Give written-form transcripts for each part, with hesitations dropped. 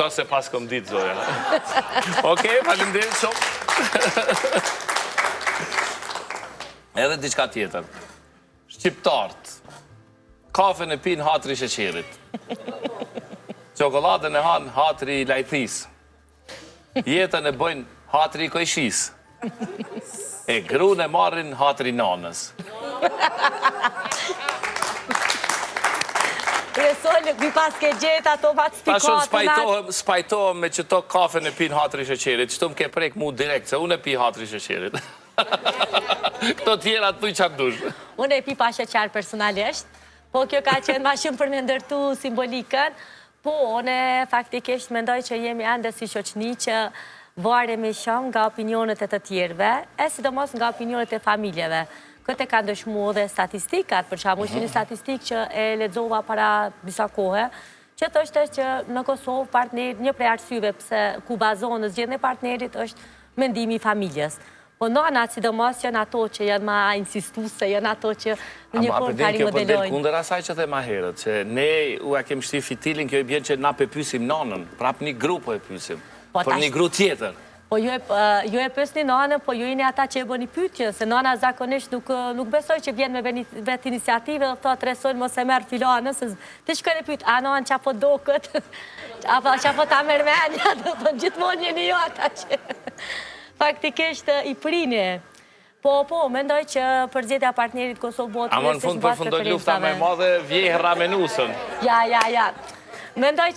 Këto se pas kom ditë, Zoja. Okej, faleminderit shumë. Edhe diçka tjetër. Shqiptarët, kafen e pinë hatri i sheqerit. Çokoladën e hanë hatri i lajthis. Jetën e bëjnë hatri i kojshis. E grunë e marrin hatri i nanës. Resole, mi pas ke gjetë ato matë spikatën. Spajtohem me që to kafen e pinë hatri i sheqerit. Qëto më ke prek mu direkt, se unë e pi hatri i sheqerit. Këto tjera të tuj qatë dush. Unë e pi pa sheqar personalisht, po kjo ka qenë ma shumë për me ndërtu simbolikën, po unë faktikisht mendoj që jemi ende si shoqni që varemi shumë nga opinionet e të tjerve, e sidomos nga opinionet e familjeve. Këtë ka ndëshmu dhe statistikat, për shembull ishte një statistikë që e lexova para disa kohe, që thoshte që në Kosovë partneri, një prej arsyeve pse ku bazohen zgjedhjen e partnerit është mendimi i familjes. Po nënat sidomos janë ato që janë ma insistuese, janë ato që në një formë kari modelojnë. Kjo përdel kundër asaj që the ma herët, që ne u a kem shti fitilin, kjo i bjen që na pe pysim nanën, prap një grupo e pysim, për një gru tjetër. Po ju e pësni nanën, po ju jeni ata që e bëni pyetje, se nana zakonisht nuk besoj që vjen me vetë iniciative dhe thot resojnë mos e merë filanës, ti shkën e pyet, a nanë qa po do këtë, qa po ta merë menja, dhe po gjithmonë jeni jo ata që faktikisht i prini. Po, mendoj që përzgjedhja partnerit Kosovë-Botë... Ama në fund përfundoj lufta me madhe vjeh ramenusën. Ja. Mendoj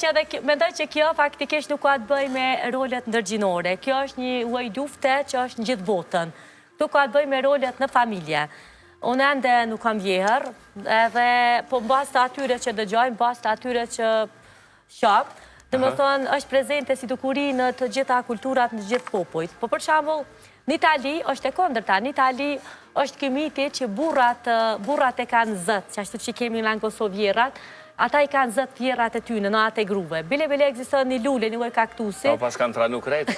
që kjo faktikisht nuk ka të bëj me rolet ndërgjinore. Kjo është një uaj lufte që është në gjithë botën. Tu ka të bëj me rolet në familje. Unë ende nuk kam vjehër, edhe po në bas të atyre që dëgjojnë, bas të atyre që shok, dhe më thonë është prezente si dukuri në të gjitha kulturat në gjithë popujt. Po për shembull, në Itali është e kondërta, në Itali është ky miti që burrat e kanë zët, që ashtu që kemi në Kosovë vjerat, ata i kanë zët vjerat e tyne në atë e gruve. Bile ekziston një lule, një uaj kaktusi. Po pas kanë tranu krejt.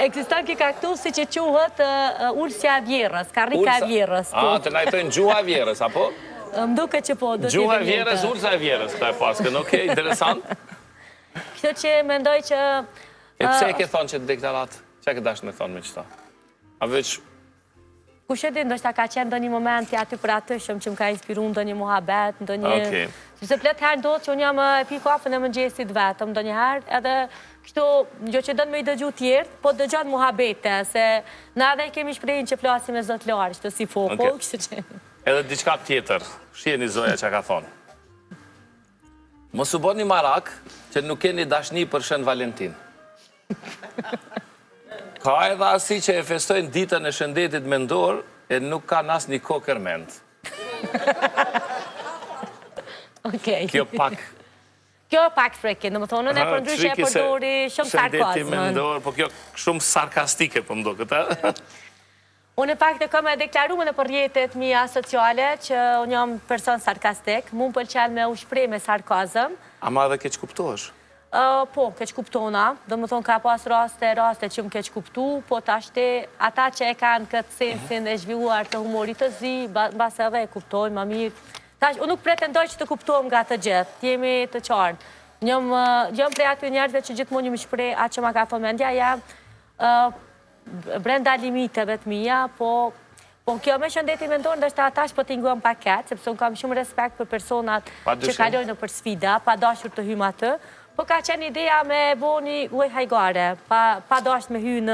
Ekziston kjo kaktusi që quhet ulsja vjerës, karrika vjerës. A, të najtojnë gjuha vjerës, apo? Më duke që po, do t'jeve gjuha vjerës, ulsa vjerës, këta e paskën, okej, interesant. Kështë që mendoj që... E pse e ke thonë që të deklarat? Që e ke dashtë me thonë me qëta? A veç... Kushe din, ndoshta ka qenë do një moment aty për atëshëm që më ka inspiru ndo një muhabet, ndo një... Se plet herë do që unë jam e pi kafën e mëngjesit vetëm, ndo një herë, edhe kështu, jo që dënë me i dëgju tjertë, po dëgjon muhabete, se na edhe i kemi shprejnë që flasim e zot larë, që si foko, kështu që... Edhe diçka tjetër, shjeni Zoja që ka thonë. Mos u boni marak që nuk keni dashni për Shën Valentin. Ka edhe asi që e festojnë ditën e shëndetit mendor e nuk ka nas një kokër mend. Kjo pak... Kjo pak frekin, në më thonë, në e përndryshe e përdori shumë sarkazmën. Shëndeti mendor, po kjo shumë sarkastike për mdo këta. Unë e pak të kam e deklaru me në përjetet mija sociale që unë jam person sarkastik, mu më pëlqen me u shprej me sarkazm. Ama edhe keq kuptohesh? Po, keq kuptona, dhe më thonë ka pas raste që më keq kuptu, po të ashte ata që e kanë këtë sensin e zhvilluar të humorit të zi, bas edhe e kuptojnë ma mirë. Unë nuk pretendoj që të kuptojmë nga të gjithë, jemi të qartë. Jam prej aty njerëzve që gjithmonë një më shprej atë që ma ka fëmendja, jam brenda limiteve të mija, po kjo me shëndeti mendor, ndështë atash po t'inguam paket, sepse unë kam shumë respekt për personat që kalojnë në për sfida, pa dashur të hymë atë, po ka qenë ideja me bo një uaj hajgare, pa dashur me hy në